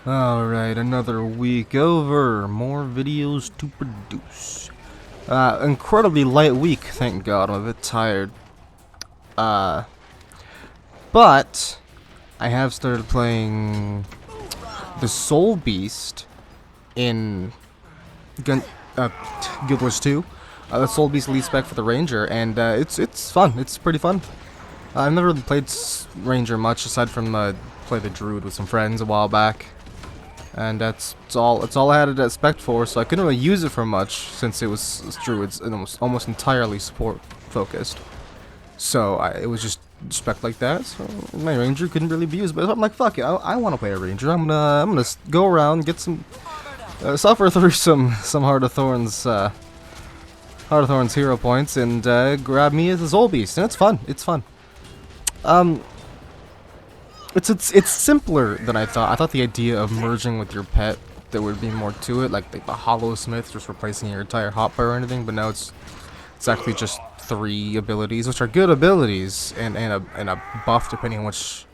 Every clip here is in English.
Alright, another week over. More videos to produce. Incredibly light week, thank God. I'm a bit tired. Uh, but I have started playing the Soul Beast in Gun Guild Wars 2. The Soul Beast lead spec for the Ranger, and it's fun. It's pretty fun. I've never really played Ranger much aside from play the Druid with some friends a while back. And that's all I had it at spec for, so I couldn't really use it for much since it was Druids and almost entirely support focused. So it was just spec like that. So my Ranger couldn't really be used, but I'm like, fuck it, I want to play a Ranger. I'm gonna go around, get some suffer through some Heart of Thorns hero points, and grab me as a Soul Beast, and it's fun. It's fun. It's simpler than I thought. I thought the idea of merging with your pet, there would be more to it, like the Hollow Smith just replacing your entire hotbar or anything. But now it's actually just 3 abilities, which are good abilities, and a buff depending on which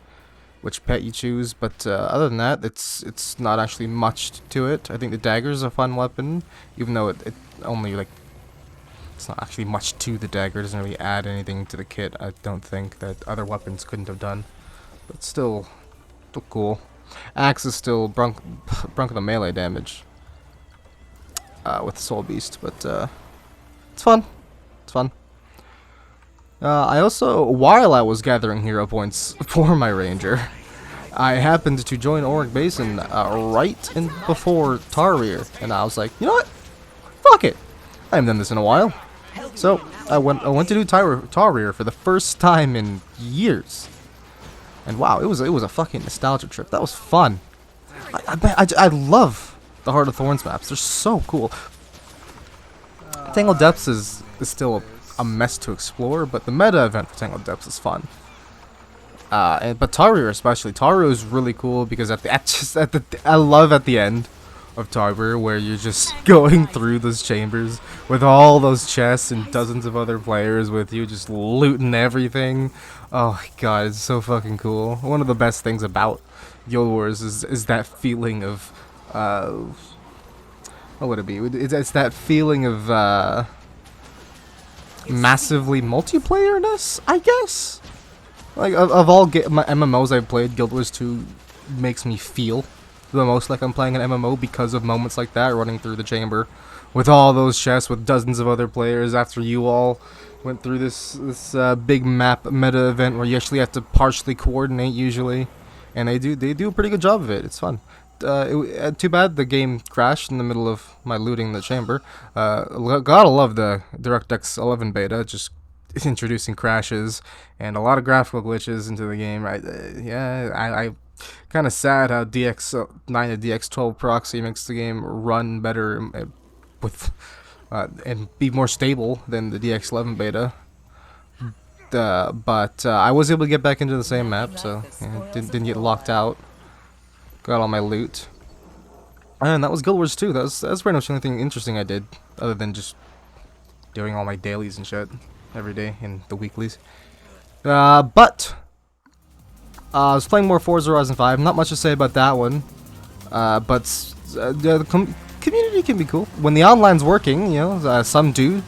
pet you choose. But other than that, it's not actually much to it. I think the dagger is a fun weapon, even though it only it's not actually much to the dagger. It doesn't really add anything to the kit. I don't think that other weapons couldn't have done. But still cool. Axe is still brunk the melee damage with Soul Beast, but it's fun. It's fun. I also, while I was gathering hero points for my Ranger, I happened to join Auric Basin right before Tarir, and I was like, you know what? Fuck it. I haven't done this in a while. So I went to do Tarir for the first time in years. And wow, it was a fucking nostalgia trip. That was fun. I love the Heart of Thorns maps. They're so cool. Tangled Depths is still a mess to explore, but the meta event for Tangled Depths is fun. But Tarir especially. Tarir is really cool because I love at the end of Tarir where you're just going through those chambers with all those chests and dozens of other players with you, just looting everything. Oh my god, it's so fucking cool. One of the best things about Guild Wars is that feeling of what would it be? It's that feeling of massively multiplayerness, I guess. Like of all my MMOs I've played, Guild Wars 2 makes me feel the most like I'm playing an MMO because of moments like that, running through the chamber with all those chests with dozens of other players after you all went through this big map meta event where you actually have to partially coordinate usually, and they do a pretty good job of it. It's fun. Too bad the game crashed in the middle of my looting the chamber. Gotta love the DirectX 11 beta, just introducing crashes and a lot of graphical glitches into the game. Right? I kind of sad how DX9 to DX12 proxy makes the game run better with and be more stable than the DX11 beta. But I was able to get back into the same map, so didn't get locked out. Got all my loot, and that was Guild Wars 2. That's pretty much the only thing interesting I did, other than just doing all my dailies and shit every day and the weeklies. But I was playing more Forza Horizon 5. Not much to say about that one. But the community can be cool. When the online's working, you know, some dude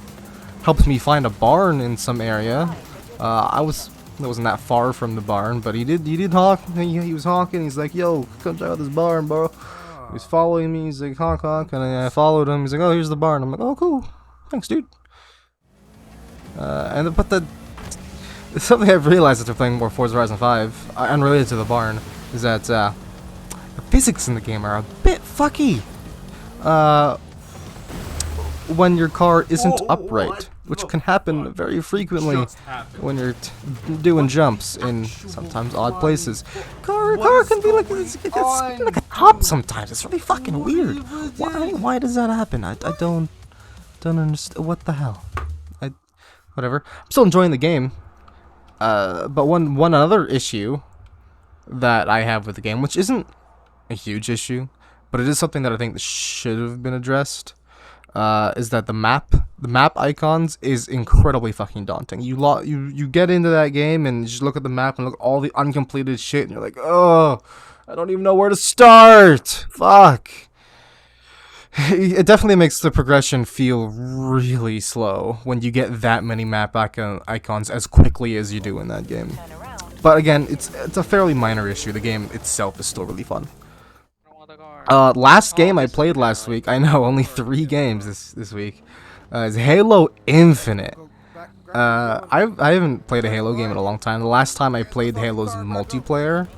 helped me find a barn in some area. I wasn't that far from the barn, but he did honk. He was honking. He's like, "Yo, come check out this barn, bro." He was following me. He's like, "Honk, honk," and I followed him. He's like, "Oh, here's the barn." I'm like, "Oh, cool. Thanks, dude." But something I've realized after playing more Forza Horizon 5, unrelated to the barn, is that the physics in the game are a bit fucky. When your car isn't upright, which can happen very frequently when you're doing jumps in sometimes odd places. Car can be like a hop sometimes. It's really fucking weird. Why does that happen? I don't understand. What the hell? Whatever. I'm still enjoying the game. But one other issue that I have with the game, which isn't a huge issue, but it is something that I think should have been addressed, is that the map icons is incredibly fucking daunting. You get into that game and you just look at the map and look at all the uncompleted shit, and you're like, oh, I don't even know where to start. Fuck. It definitely makes the progression feel really slow when you get that many map icons as quickly as you do in that game. But again, it's a fairly minor issue. The game itself is still really fun. Last game I played last week, I know, only 3 games this week, is Halo Infinite. I haven't played a Halo game in a long time. The last time I played Halo's multiplayer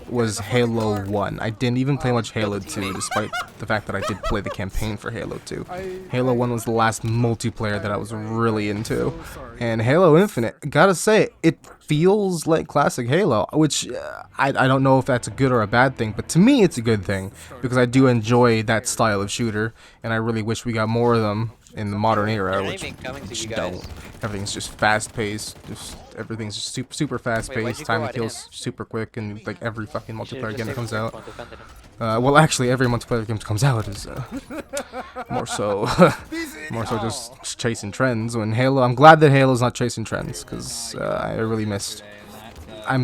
was Halo 1. I didn't even play much Halo 2, despite the fact that I did play the campaign for Halo 2. Halo 1 was the last multiplayer that I was really into. And Halo Infinite, gotta say, it feels like classic Halo, which I don't know if that's a good or a bad thing, but to me it's a good thing, because I do enjoy that style of shooter, and I really wish we got more of them in the modern era, which don't. Everything's just fast-paced, everything's just super fast-paced, time to kill's super quick, and like every fucking multiplayer game that comes out. Well, actually, every multiplayer game that comes out is more so just chasing trends. When Halo, I'm glad that Halo's not chasing trends, because I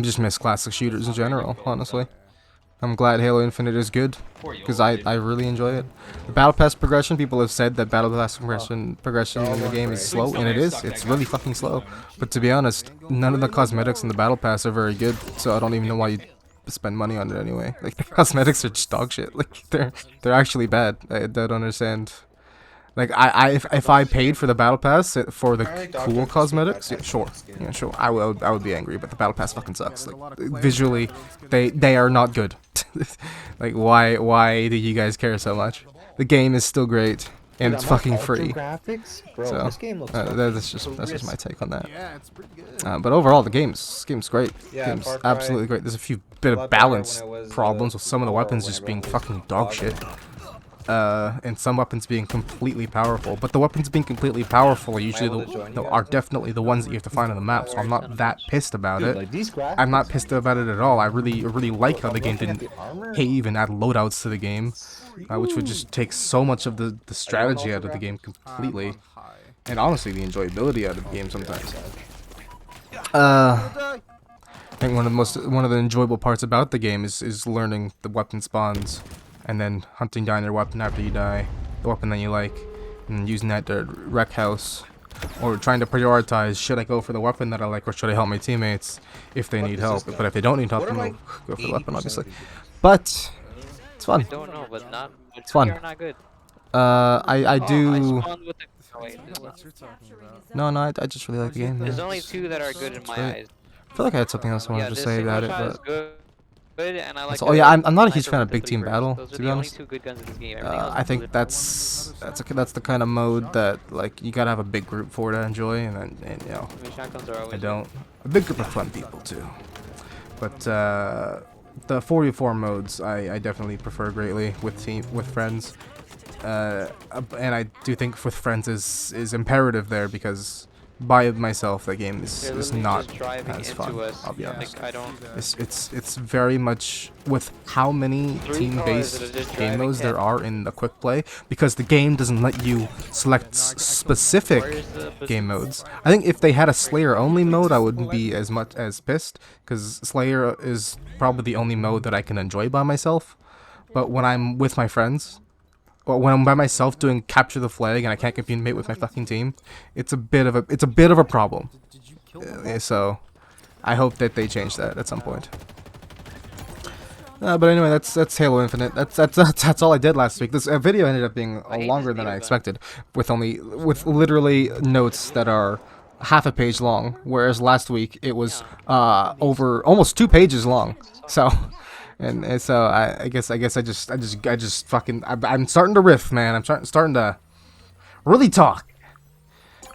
just miss classic shooters in general, honestly. I'm glad Halo Infinite is good, because I really enjoy it. The Battle Pass progression, people have said that Battle Pass progression in the game is slow, and it is. It's really fucking slow. But to be honest, none of the cosmetics in the Battle Pass are very good, so I don't even know why you spend money on it anyway. Like, the cosmetics are just dog shit. Like, they're actually bad. I don't understand. Like, if I paid for the Battle Pass for the cool cosmetics, yeah, sure, I would be angry, but the Battle Pass fucking sucks. Like, visually, they are not good. Like, why do you guys care so much? The game is still great, and it's fucking free. So that's just my take on that. But overall, the game's great. Game's absolutely great. There's a few bit of balance problems with some of the weapons just being fucking dog shit. And some weapons being completely powerful, but the weapons being completely powerful are usually are definitely the ones that you have to find on the map, so I'm not that pissed about it. I'm not pissed about it at all. I really like how the game didn't even add loadouts to the game, which would just take so much of the strategy out of the game completely, and honestly the enjoyability out of the game sometimes. I think one of the enjoyable parts about the game is learning the weapon spawns, and then hunting down your weapon after you die, the weapon that you like, and using that to wreck house, or trying to prioritize, should I go for the weapon that I like, or should I help my teammates if they need help? But if they don't need help, then we'll go for the weapon, obviously. But it's fun. It's fun. I do. No, I just really like the game. There's only 2 that are good in my eyes. I feel like I had something else I wanted to say about it, but. And I like Oh yeah, I'm not a huge fan of big team battle, to be honest. Game. I think that's the kind of mode that, like, you gotta have a big group for to enjoy, and you know, I don't. A big group of fun people too. But the 4v4 modes I definitely prefer greatly with friends, and I do think with friends is imperative there, because by myself the game is not as fun, I'll be honest. It's very much with how many team-based game modes there are in the quick play, because the game doesn't let you select specific game modes. I think if they had a Slayer only mode, I wouldn't be as much as pissed, because Slayer is probably the only mode that I can enjoy by myself. But when I'm with my friends, or when I'm by myself doing capture the flag and I can't communicate with my fucking team, it's a bit of a problem. So I hope that they change that at some point. But anyway, that's Halo Infinite. That's all I did last week. This video ended up being longer than I expected, with literally notes that are half a page long, whereas last week it was over almost 2 pages long. So. And so I guess I just fucking I'm starting to riff, man. I'm starting to really talk.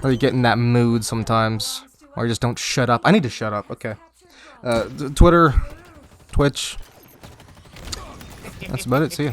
Really get in that mood sometimes, or I just don't shut up. I need to shut up. Okay. Twitter, Twitch. That's about it. See ya.